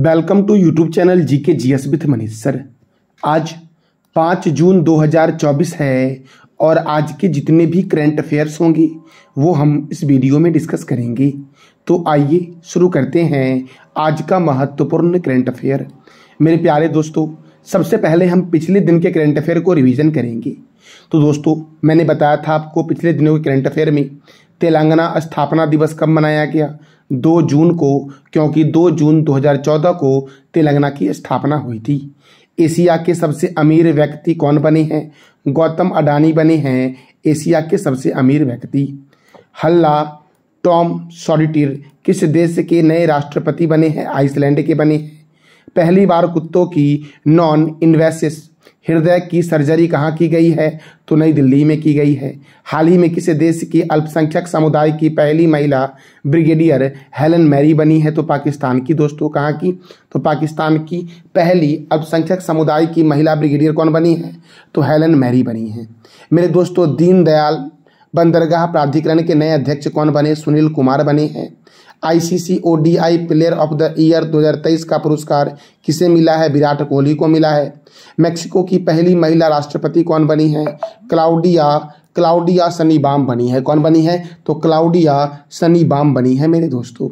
Welcome to YouTube channel GK GS with Manish sir. आज 5 जून 2024 है और आज के जितने भी करंट अफेयर्स होंगे वो हम इस वीडियो में डिस्कस करेंगे। तो आइए शुरू करते हैं आज का महत्वपूर्ण करंट अफेयर। मेरे प्यारे दोस्तों, सबसे पहले हम पिछले दिन के करंट अफेयर को रिवीजन करेंगे। तो दोस्तों, मैंने बताया था आपको पिछले दिनों के करंट अफेयर में तेलंगाना स्थापना दिवस कब मनाया गया, 2 जून को, क्योंकि 2 जून 2014 को तेलंगाना की स्थापना हुई थी। एशिया के सबसे अमीर व्यक्ति कौन बने हैं? गौतम अडानी बने हैं एशिया के सबसे अमीर व्यक्ति। हल्ला टॉम सॉलिटियर किस देश के नए राष्ट्रपति बने हैं? आइसलैंड के बने हैं। पहली बार कुत्तों की नॉन इन्वेसिव हृदय की सर्जरी कहाँ की गई है? तो नई दिल्ली में की गई है। हाल ही में किस देश की अल्पसंख्यक समुदाय की पहली महिला ब्रिगेडियर हेलन मैरी बनी है? तो पाकिस्तान की। दोस्तों, कहाँ की? तो पाकिस्तान की पहली अल्पसंख्यक समुदाय की महिला ब्रिगेडियर कौन बनी है? तो हेलन मैरी बनी है। मेरे दोस्तों, दीनदयाल बंदरगाह प्राधिकरण के नए अध्यक्ष कौन बने? सुनील कुमार बने हैं। ICC ODI player of the year 2023 का पुरस्कार किसे मिला है? विराट कोहली को मिला है। मेक्सिको की पहली महिला राष्ट्रपति कौन बनी है? क्लाउडिया सनीबाम बनी है। कौन बनी है? तो क्लाउडिया सनीबाम बनी है। मेरे दोस्तों,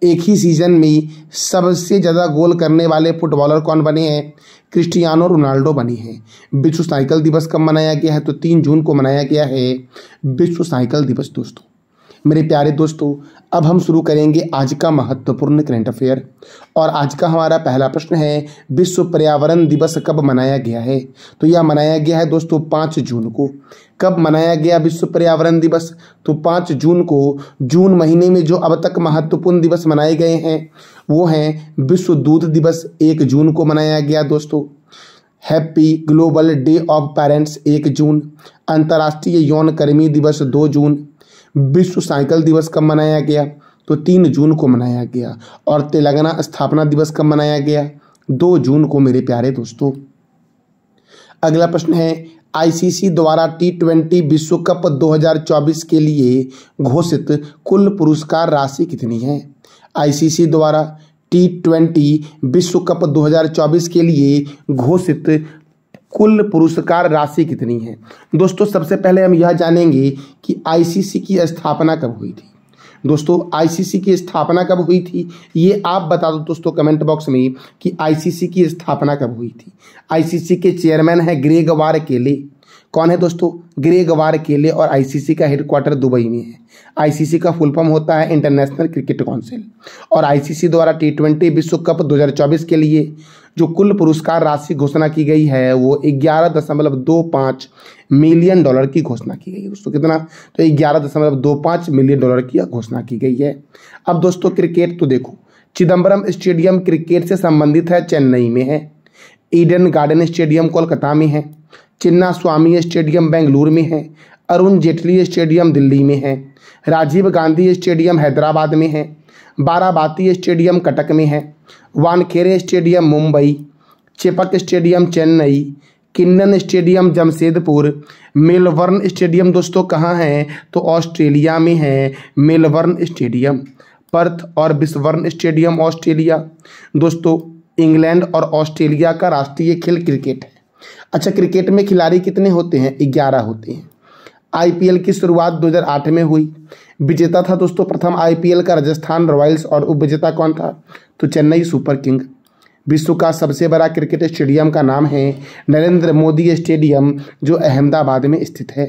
एक ही सीजन में सबसे ज़्यादा गोल करने वाले फुटबॉलर कौन बने हैं? क्रिस्टियानो रोनाल्डो बनी है। विश्व साइकिल दिवस कब मनाया गया है? तो 3 जून को मनाया गया है विश्व साइकिल दिवस। दोस्तों, मेरे प्यारे दोस्तों, अब हम शुरू करेंगे आज का महत्वपूर्ण करंट अफेयर। और आज का हमारा पहला प्रश्न है, विश्व पर्यावरण दिवस कब मनाया गया है? तो यह मनाया गया है दोस्तों 5 जून को। कब मनाया गया विश्व पर्यावरण दिवस? तो 5 जून को। जून महीने में जो अब तक महत्वपूर्ण दिवस मनाए गए हैं वो हैं विश्व दूध दिवस 1 जून को मनाया गया दोस्तों। Happy global day of parents 1 जून। अंतर्राष्ट्रीय यौन कर्मी दिवस 2 जून। विश्व साइकिल दिवस कब मनाया गया? तो 3 जून को मनाया गया। और तेलंगाना स्थापना दिवस कब मनाया गया? 2 जून को। मेरे प्यारे दोस्तों, अगला प्रश्न है, आईसीसी द्वारा T20 विश्व कप 2024 के लिए घोषित कुल पुरस्कार राशि कितनी है? आईसीसी द्वारा T20 विश्व कप 2024 के लिए घोषित कुल पुरस्कार राशि कितनी है? दोस्तों, सबसे पहले हम यह जानेंगे कि आईसीसी की स्थापना कब हुई थी। दोस्तों, आईसीसी की स्थापना कब हुई थी ये आप बता दो दोस्तों कमेंट बॉक्स में कि आईसीसी की स्थापना कब हुई थी। आईसीसी के चेयरमैन है ग्रेग वार केले। कौन है दोस्तों? ग्रेग वार केले। और आईसीसी का हेडक्वार्टर दुबई में है। आईसीसी का फुल फॉर्म होता है इंटरनेशनल क्रिकेट काउंसिल। और आईसीसी द्वारा T20 विश्व कप 2024 के लिए जो कुल पुरस्कार राशि घोषणा की गई है वो 11.25 मिलियन डॉलर की घोषणा की गई है। दोस्तों, कितना? तो 11.25 मिलियन डॉलर की घोषणा की गई है। अब दोस्तों, क्रिकेट तो देखो, चिदम्बरम स्टेडियम क्रिकेट से संबंधित है, चेन्नई में है। ईडन गार्डन स्टेडियम कोलकाता में है। चिन्ना स्वामी स्टेडियम बेंगलुरु में है। अरुण जेटली स्टेडियम दिल्ली में है। राजीव गांधी स्टेडियम हैदराबाद में है। बाराबाती स्टेडियम कटक में है। Wankhede stadium Mumbai. Chepauk stadium Chennai. किन्नन stadium Jamshedpur. Melbourne stadium दोस्तों कहाँ है? तो ऑस्ट्रेलिया में है मेलबर्न स्टेडियम। पर्थ और बिस्बर्न स्टेडियम ऑस्ट्रेलिया। दोस्तों, इंग्लैंड और ऑस्ट्रेलिया का राष्ट्रीय खेल क्रिकेट है। अच्छा, क्रिकेट में खिलाड़ी कितने होते हैं? 11 होते हैं। आईपीएल की शुरुआत 2008 में हुई। विजेता था दोस्तों प्रथम आईपीएल का राजस्थान रॉयल्स। और उपविजेता कौन था? तो चेन्नई सुपर किंग। विश्व का सबसे बड़ा क्रिकेट स्टेडियम का नाम है नरेंद्र मोदी स्टेडियम, जो अहमदाबाद में स्थित है।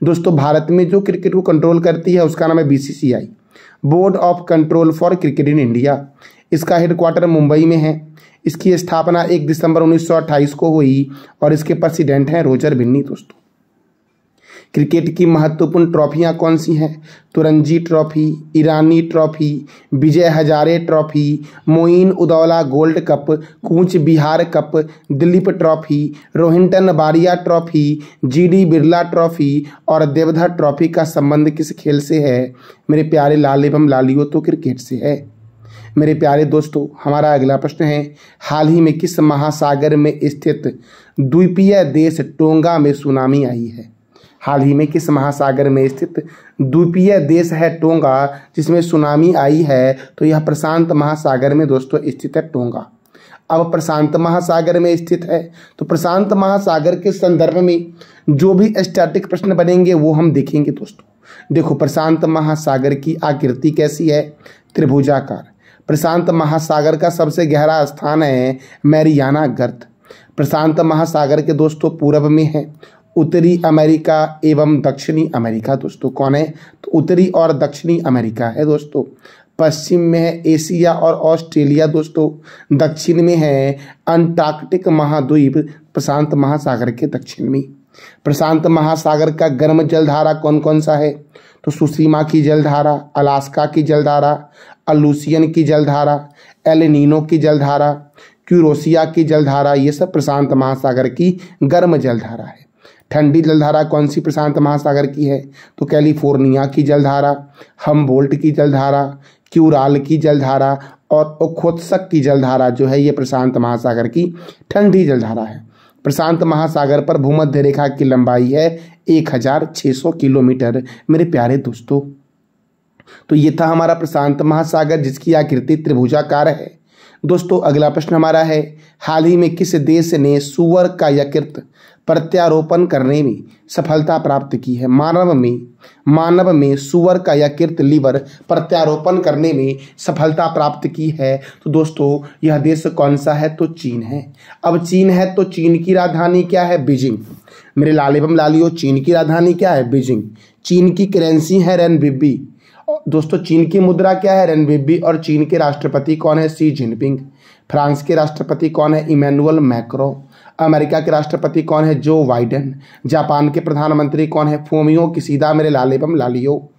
दोस्तों, भारत में जो क्रिकेट को कंट्रोल करती है उसका नाम है BCCI, board of control for cricket in India. इसका हेडक्वार्टर मुंबई में है। इसकी स्थापना 1 दिसंबर 1928 को हुई और इसके प्रेसिडेंट हैं रोजर बिन्नी। दोस्तों, क्रिकेट की महत्वपूर्ण ट्रॉफियां कौन सी हैं? तो Ranji trophy, Irani trophy, Vijay Hazare trophy, Moin ud-Dowla gold cup, Cooch Behar cup, Duleep trophy, Rohinton Baria trophy, G D Birla trophy और देवधर ट्रॉफी का संबंध किस खेल से है? मेरे प्यारे लाल एवं लालियों, तो क्रिकेट से है। मेरे प्यारे दोस्तों, हमारा अगला प्रश्न है, हाल ही में किस महासागर में स्थित द्वीपीय देश टोंगा में सुनामी आई है? हाल ही में किस महासागर में स्थित द्वीपीय देश है टोंगा जिसमें सुनामी आई है? तो यह प्रशांत महासागर में दोस्तों स्थित है टोंगा। अब प्रशांत महासागर में स्थित है तो प्रशांत महासागर के संदर्भ में जो भी स्टैटिक प्रश्न बनेंगे वो हम देखेंगे दोस्तों। देखो, प्रशांत महासागर की आकृति कैसी है? त्रिभुजाकार। प्रशांत महासागर का सबसे गहरा स्थान है मैरियाना गर्त। प्रशांत महासागर के दोस्तों पूर्व में है उत्तरी अमेरिका एवं दक्षिणी अमेरिका। दोस्तों कौन है? तो उत्तरी और दक्षिणी अमेरिका है दोस्तों। पश्चिम में है एशिया और ऑस्ट्रेलिया दोस्तों। दक्षिण में है अंटार्कटिक महाद्वीप प्रशांत महासागर के दक्षिण में। प्रशांत महासागर का गर्म जलधारा कौन कौन सा है? तो सुसीमा की जलधारा, अलास्का की जलधारा, अलूसियन की जलधारा, एल नीनो की जलधारा, क्यूरोसिया की जलधारा, ये सब प्रशांत महासागर की गर्म जलधारा है। ठंडी जलधारा कौन सी प्रशांत महासागर की है? तो कैलिफोर्निया की जलधारा, हम्बोल्ट की जलधारा, क्यूराल की जलधारा और ओखोत्स्क की जलधारा जो है ये प्रशांत महासागर की ठंडी जलधारा है। प्रशांत महासागर पर भूमध्य रेखा की लंबाई है 1600 किलोमीटर मेरे प्यारे दोस्तों। तो ये था हमारा प्रशांत महासागर जिसकी आकृति त्रिभुजाकार है। दोस्तों अगला प्रश्न हमारा है, हाल ही में किस देश ने सूअर का यकृत प्रत्यारोपण करने में सफलता प्राप्त की है? मानव में सूअर का यकृत लीवर प्रत्यारोपण करने में सफलता प्राप्त की है। तो दोस्तों यह देश कौन सा है? तो चीन है। अब चीन है तो चीन की राजधानी क्या है? बीजिंग। मेरे लाल एवं लालियो, चीन की राजधानी क्या है? बीजिंग। चीन की करेंसी है रेनबिब्बी। दोस्तों चीन की मुद्रा क्या है? रेनबिब्बी। और चीन के राष्ट्रपति कौन है? Xi Jinping. फ्रांस के राष्ट्रपति कौन है? Emmanuel Macron. अमेरिका के राष्ट्रपति कौन है? Joe Biden. जापान के प्रधानमंत्री कौन है? Fumio Kishida. मेरे लाल एवं लालियो,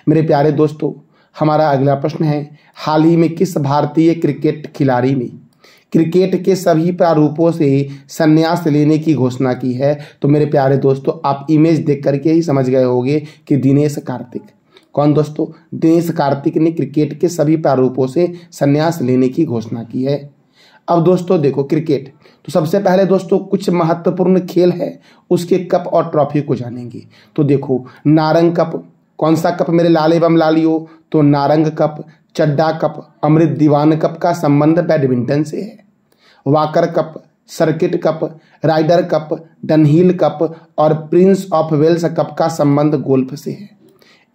मेरे प्यारे दोस्तों हमारा अगला प्रश्न है, हाल ही में किस भारतीय क्रिकेट खिलाड़ी ने क्रिकेट के सभी प्रारूपों से संन्यास लेने की घोषणा की है? तो मेरे प्यारे दोस्तों आप इमेज देख करके ही समझ गए होंगे कि दिनेश कार्तिक। कौन दोस्तों? दिनेश कार्तिक ने क्रिकेट के सभी प्रारूपों से संन्यास लेने की घोषणा की है। अब दोस्तों देखो क्रिकेट, तो सबसे पहले दोस्तों कुछ महत्वपूर्ण खेल है उसके कप और ट्रॉफी को जानेंगे। तो देखो नारंग कप, कौन सा कप मेरे लाल एवं लालियो? तो Narang cup, Chadda cup, Amrit Diwan cup का संबंध बैडमिंटन से है। Walker cup, Circuit cup, Rider cup, Dunhill cup और प्रिंस ऑफ वेल्स कप का संबंध गोल्फ से है।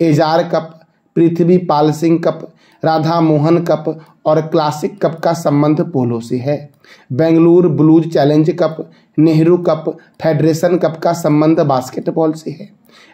Ezra cup, Prithvi Pal Singh cup, Radha Mohan cup और क्लासिक कप का संबंध पोलो से है। Bengaluru blues challenge cup, Nehru cup, federation cup का संबंध बास्केटबॉल से है।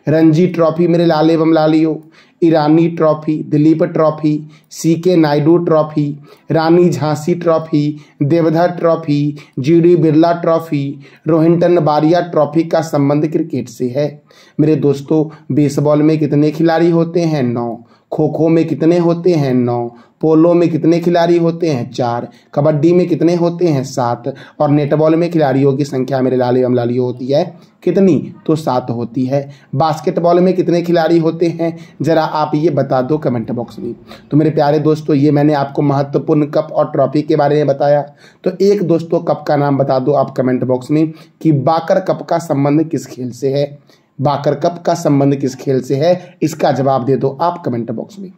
रणजी ट्रॉफी मेरे लाल एवं लालियो, Irani trophy, Duleep trophy, C K Naidu trophy, Rani Jhansi trophy, Deodhar trophy, G D Birla trophy, Rohinton Baria trophy का संबंध क्रिकेट से है। मेरे दोस्तों बेसबॉल में कितने खिलाड़ी होते हैं? 9। खो खो में कितने होते हैं? 9। पोलो में कितने खिलाड़ी होते हैं? 4। कबड्डी में कितने होते हैं? 7। और नेटबॉल में खिलाड़ियों की संख्या मेरे लाल एवं लालियो होती है कितनी? तो 7 होती है। बास्केटबॉल में कितने खिलाड़ी होते हैं जरा आप ये बता दो कमेंट बॉक्स में। तो मेरे प्यारे दोस्तों ये मैंने आपको महत्वपूर्ण कप और ट्रॉफी के बारे में बताया। तो एक दोस्तों कप का नाम बता दो आप कमेंट बॉक्स में कि बाकर कप का संबंध किस खेल से है? बाकर कप का संबंध किस खेल से है? इसका जवाब दे दो आप कमेंट बॉक्स में।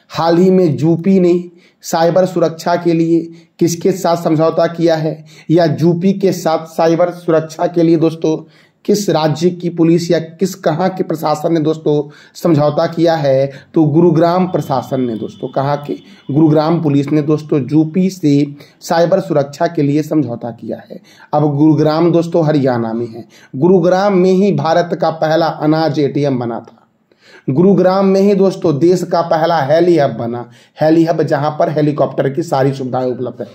हाल ही में यूपी ने साइबर सुरक्षा के लिए किसके साथ समझौता किया है? या यूपी के साथ साइबर सुरक्षा के लिए दोस्तों किस राज्य की पुलिस या किस कहाँ के प्रशासन ने दोस्तों समझौता किया है? तो गुरुग्राम प्रशासन ने दोस्तों, कहाँ के? गुरुग्राम पुलिस ने दोस्तों यूपी से साइबर सुरक्षा के लिए समझौता किया है। अब गुरुग्राम दोस्तों हरियाणा में है। गुरुग्राम में ही भारत का पहला अनाज एटीएम बना था। गुरुग्राम में ही दोस्तों देश का पहला हेली हब बना। हेली हब जहां पर हेलीकॉप्टर की सारी सुविधाएं उपलब्ध है।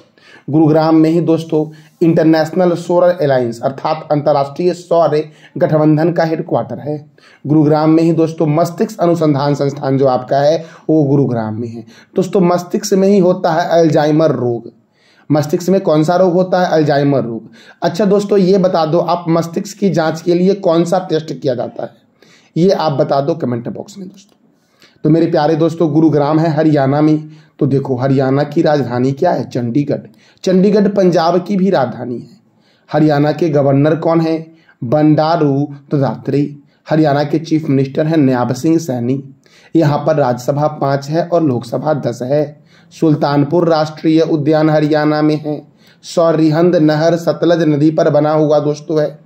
गुरुग्राम में ही दोस्तों इंटरनेशनल सोलर अलायंस अर्थात अंतर्राष्ट्रीय सौर गठबंधन का हेडक्वार्टर है। गुरुग्राम में ही दोस्तों मस्तिष्क अनुसंधान संस्थान जो आपका है वो गुरुग्राम में है। दोस्तों मस्तिष्क में ही होता है अल्जाइमर रोग। मस्तिष्क में कौन सा रोग होता है? अल्जाइमर रोग। अच्छा दोस्तों ये बता दो आप मस्तिष्क की जांच के लिए कौन सा टेस्ट किया जाता है? ये आप बता दो कमेंट बॉक्स में दोस्तों। तो मेरे प्यारे दोस्तों गुरुग्राम है हरियाणा में। तो देखो हरियाणा की राजधानी क्या है? चंडीगढ़। चंडीगढ़ पंजाब की भी राजधानी है। हरियाणा के गवर्नर कौन है? बंडारू दत्तात्रेय। हरियाणा के चीफ मिनिस्टर हैं नयाब सिंह सैनी। यहाँ पर राज्यसभा 5 है और लोकसभा 10 है। सुल्तानपुर राष्ट्रीय उद्यान हरियाणा में है। सौरिहंद नहर सतलज नदी पर बना हुआ दोस्तों है।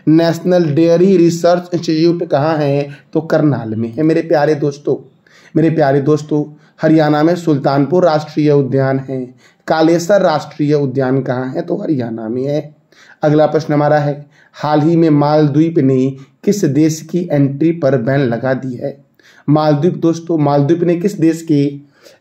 नेशनल डेयरी रिसर्च इंस्टीट्यूट कहाँ है? तो करनाल में है मेरे प्यारे दोस्तों। हरियाणा में सुल्तानपुर राष्ट्रीय उद्यान है। कालेसर राष्ट्रीय उद्यान कहाँ है? तो हरियाणा में है। अगला प्रश्न हमारा है, हाल ही में मालदीव ने किस देश की एंट्री पर बैन लगा दी है? मालदीव ने किस देश की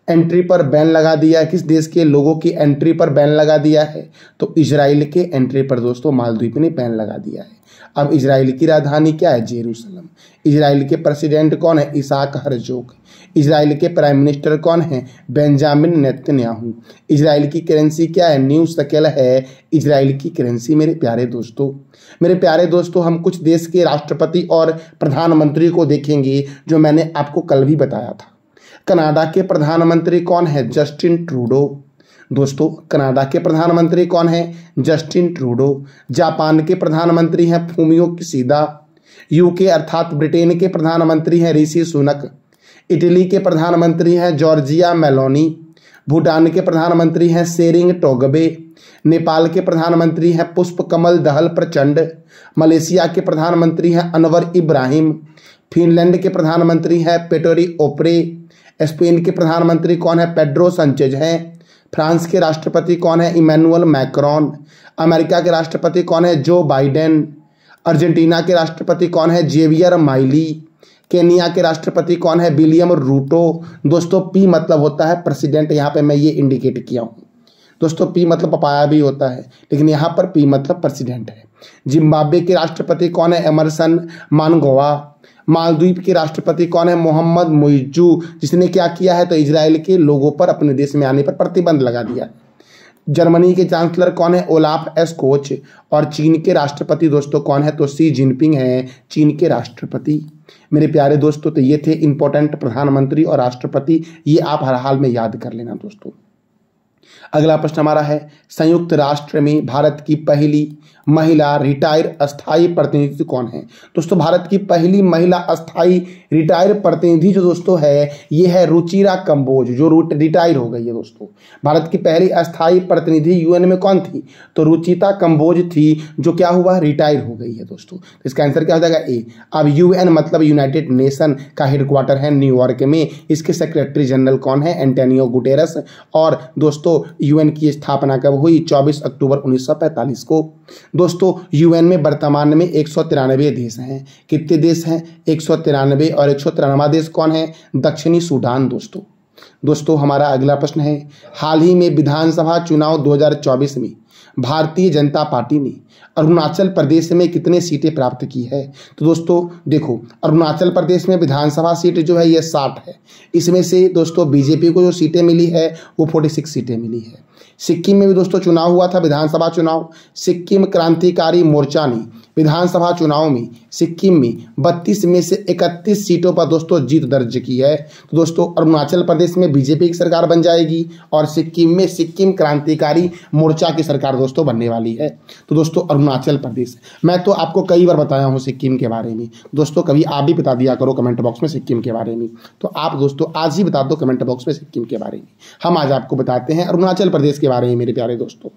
एंट्री पर बैन लगा दिया है? किस देश के लोगों की एंट्री पर बैन लगा दिया है? तो इजराइल के एंट्री पर दोस्तों मालदीव ने बैन लगा दिया है। अब इजराइल की राजधानी क्या है? जेरूसलम। इजराइल के प्रेसिडेंट कौन है? Isaac Herzog. इजराइल के प्राइम मिनिस्टर कौन है? Benjamin Netanyahu. इजराइल की करेंसी क्या है? न्यू शकेल है इजराइल की करेंसी मेरे प्यारे दोस्तों। हम कुछ देश के राष्ट्रपति और प्रधानमंत्री को देखेंगे जो मैंने आपको कल भी बताया था। कनाडा के प्रधानमंत्री कौन है? Justin Trudeau. दोस्तों कनाडा के प्रधानमंत्री कौन है? Justin Trudeau. जापान के प्रधानमंत्री हैं फूमियो किशिदा। यूके अर्थात ब्रिटेन के प्रधानमंत्री हैं ऋषि सुनक। इटली के प्रधानमंत्री हैं जॉर्जिया मेलोनी। भूटान के प्रधानमंत्री हैं सेरिंग टोगबे। नेपाल के प्रधानमंत्री हैं पुष्पकमल दहल प्रचंड। मलेशिया के प्रधानमंत्री हैं अनवर इब्राहिम। फिनलैंड के प्रधानमंत्री हैं पेटोरी ओप्रे। स्पेन के प्रधानमंत्री कौन है? पेड्रो संचेज हैं। फ्रांस के राष्ट्रपति कौन है? Emmanuel Macron. अमेरिका के राष्ट्रपति कौन है? Joe Biden. अर्जेंटीना के राष्ट्रपति कौन है? Xavier Miley. केनिया के राष्ट्रपति कौन है? William Ruto. दोस्तों पी मतलब होता है प्रेसिडेंट, यहाँ पे मैं ये इंडिकेट किया हूँ दोस्तों। पी मतलब पपाया भी होता है, लेकिन यहाँ पर पी मतलब प्रेसिडेंट है। जिम्बाब्वे के राष्ट्रपति कौन है? एमरसन मानगोवा। मालदीव के राष्ट्रपति कौन है? मोहम्मद मुइजू, जिसने क्या किया है? तो इजराइल के लोगों पर अपने देश में आने पर प्रतिबंध लगा दिया। जर्मनी के चांसलर कौन है? ओलाफ स्कोच। और चीन के राष्ट्रपति दोस्तों कौन है? तो शी जिनपिंग है चीन के राष्ट्रपति मेरे प्यारे दोस्तों। तो ये थे इंपॉर्टेंट प्रधानमंत्री और राष्ट्रपति, ये आप हर हाल में याद कर लेना दोस्तों। अगला प्रश्न हमारा है, संयुक्त राष्ट्र में भारत की पहली महिला रिटायर अस्थाई प्रतिनिधि कौन है? दोस्तों भारत की पहली महिला अस्थाई रिटायर प्रतिनिधि जो दोस्तों है ये है रुचिरा कंबोज, जो रिटायर हो गई है दोस्तों। भारत की पहली अस्थाई प्रतिनिधि यूएन में कौन थी? तो रुचिता कंबोज थी, जो क्या हुआ? रिटायर हो गई है दोस्तों। इसका आंसर क्या हो जाएगा? ए। अब यूएन मतलब यूनाइटेड नेशन का हेडक्वार्टर है न्यूयॉर्क में। इसके सेक्रेटरी जनरल कौन है? Antonio Guterres. और दोस्तों यूएन की स्थापना कब हुई? 24 अक्टूबर 1945 को। दोस्तों यूएन में वर्तमान में 193 देश हैं। कितने देश हैं? 193। और 193वां देश कौन है? दक्षिणी सूडान दोस्तों हमारा अगला प्रश्न है, हाल ही में विधानसभा चुनाव 2024 में भारतीय जनता पार्टी ने अरुणाचल प्रदेश में कितने सीटें प्राप्त की है? तो दोस्तों देखो, अरुणाचल प्रदेश में विधानसभा सीट जो है ये 60 है। इसमें से दोस्तों बीजेपी को जो सीटें मिली है वो 46 सीटें मिली है। सिक्किम में भी दोस्तों चुनाव हुआ था, विधानसभा चुनाव। सिक्किम क्रांतिकारी मोर्चा ने विधानसभा चुनाव में सिक्किम में 32 में से 31 सीटों पर दोस्तों जीत दर्ज की है। तो दोस्तों अरुणाचल प्रदेश में बीजेपी की सरकार बन जाएगी और सिक्किम में सिक्किम क्रांतिकारी मोर्चा की सरकार दोस्तों बनने वाली है। तो दोस्तों अरुणाचल प्रदेश, मैं तो आपको कई बार बताया हूँ सिक्किम के बारे में दोस्तों, कभी आप भी बता दिया करो कमेंट बॉक्स में सिक्किम के बारे में। तो आप दोस्तों आज ही बता दो कमेंट बॉक्स में सिक्किम के बारे में। हम आज आपको बताते हैं अरुणाचल प्रदेश के बारे में मेरे प्यारे दोस्तों।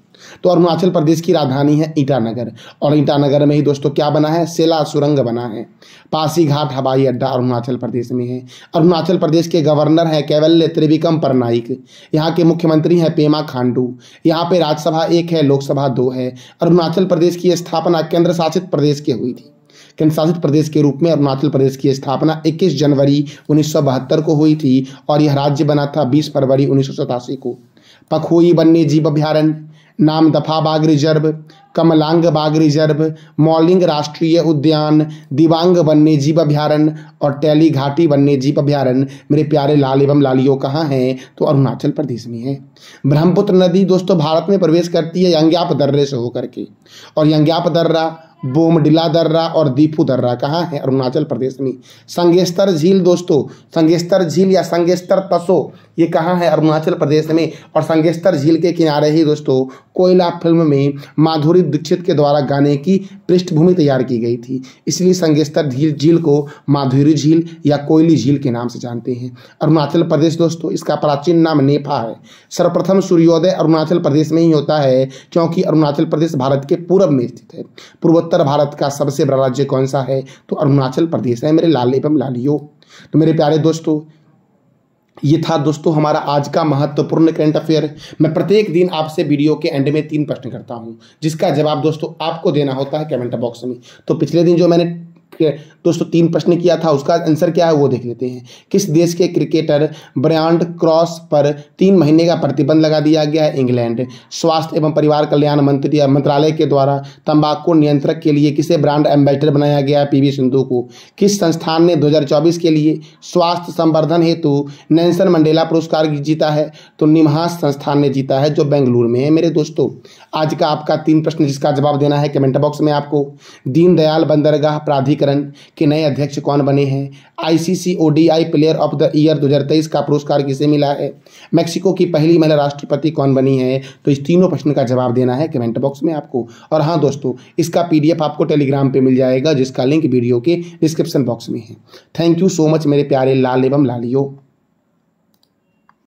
तो अरुणाचल प्रदेश की राजधानी है ईटानगर, और ईटानगर में ही दोस्तों क्या बना है? सेला सुरंग बना है। पासीघाट हवाई अड्डा अरुणाचल प्रदेश में है। अरुणाचल प्रदेश के गवर्नर हैं कैवल्य त्रिविक्रम परनाइक। यहाँ के मुख्यमंत्री हैं पेमा खांडू। यहाँ पे राज्यसभा 1 है, लोकसभा 2 है। अरुणाचल प्रदेश की स्थापना केंद्र शासित प्रदेश के हुई थी। केंद्र शासित प्रदेश के रूप में अरुणाचल प्रदेश की स्थापना 21 जनवरी 1972 को हुई थी और यह राज्य बना था 20 फरवरी 1987 को। पखोई वन्य जीव अभ्यारण्य, नामदफा बाघ रिजर्व, कमलांग बाघ रिजर्व, मौलिंग राष्ट्रीय उद्यान, दिबांग वन्य जीव अभ्यारण्य और टैली घाटी वन्य जीव अभ्यारण्य मेरे प्यारे लाल एवं लालियों कहाँ हैं? तो अरुणाचल प्रदेश में है। ब्रह्मपुत्र नदी दोस्तों भारत में प्रवेश करती है यंग्याप दर्रे से होकर के, और यंग्याप दर्रा, बोमडिला दर्रा और दीफू दर्रा कहाँ है? अरुणाचल प्रदेश में। संगेस्तर झील दोस्तों, संगेस्तर झील या संगेस्तर तसो ये कहाँ है? अरुणाचल प्रदेश में। और संगेस्तर झील के किनारे ही दोस्तों कोयला फिल्म में माधुरी दीक्षित के द्वारा गाने की पृष्ठभूमि तैयार की गई थी, इसलिए संगेस्तर झील को माधुरी झील या कोयली झील के नाम से जानते हैं। अरुणाचल प्रदेश दोस्तों, इसका प्राचीन नाम नेफा है। सर्वप्रथम सूर्योदय अरुणाचल प्रदेश में ही होता है, क्योंकि अरुणाचल प्रदेश भारत के पूर्व में स्थित है। पूर्वोत्तर भारत का सबसे बड़ा राज्य कौन सा है? तो अरुणाचल प्रदेश है मेरे लाल एवं लालियों। तो मेरे प्यारे दोस्तों, ये था दोस्तों हमारा आज का महत्वपूर्ण करंट अफेयर। मैं प्रत्येक दिन आपसे वीडियो के एंड में 3 प्रश्न करता हूं, जिसका जवाब दोस्तों आपको देना होता है कमेंट बॉक्स में। तो पिछले दिन जो मैंने दोस्तों 3 प्रश्न किया था, उसका आंसर क्या है वो देख लेते हैं। किस देश के क्रिकेटर ब्रायन क्रॉस पर 3 महीने का प्रतिबंध लगा दिया गया है? इंग्लैंड। स्वास्थ्य एवं परिवार कल्याण मंत्रालय के द्वारा तंबाकू नियंत्रक के लिए किसे ब्रांड एम्बेसडर बनाया गया है? पीवी सिंधु को। किस संस्थान ने 2024 के लिए स्वास्थ्य संवर्धन हेतु नेल्सन मंडेला पुरस्कार जीता है? तो निमहांस संस्थान ने जीता है, जो बेंगलुरु में है। मेरे दोस्तों, आज का आपका 3 प्रश्न, जिसका जवाब देना है कमेंट बॉक्स में आपको। दीनदयाल बंदरगाह प्राधिकरण के नए अध्यक्ष कौन बने हैं? ICC ODI player of the year 2023 का पुरस्कार किसे मिला है? मेक्सिको की पहली महिला राष्ट्रपति कौन बनी है? तो इस तीनों प्रश्न का जवाब देना है कमेंट बॉक्स में आपको। और हाँ दोस्तों, इसका पीडीएफ आपको टेलीग्राम पे मिल जाएगा, जिसका लिंक वीडियो के डिस्क्रिप्शन बॉक्स में है। थैंक यू सो मच मेरे प्यारे लाल एवं लालियों।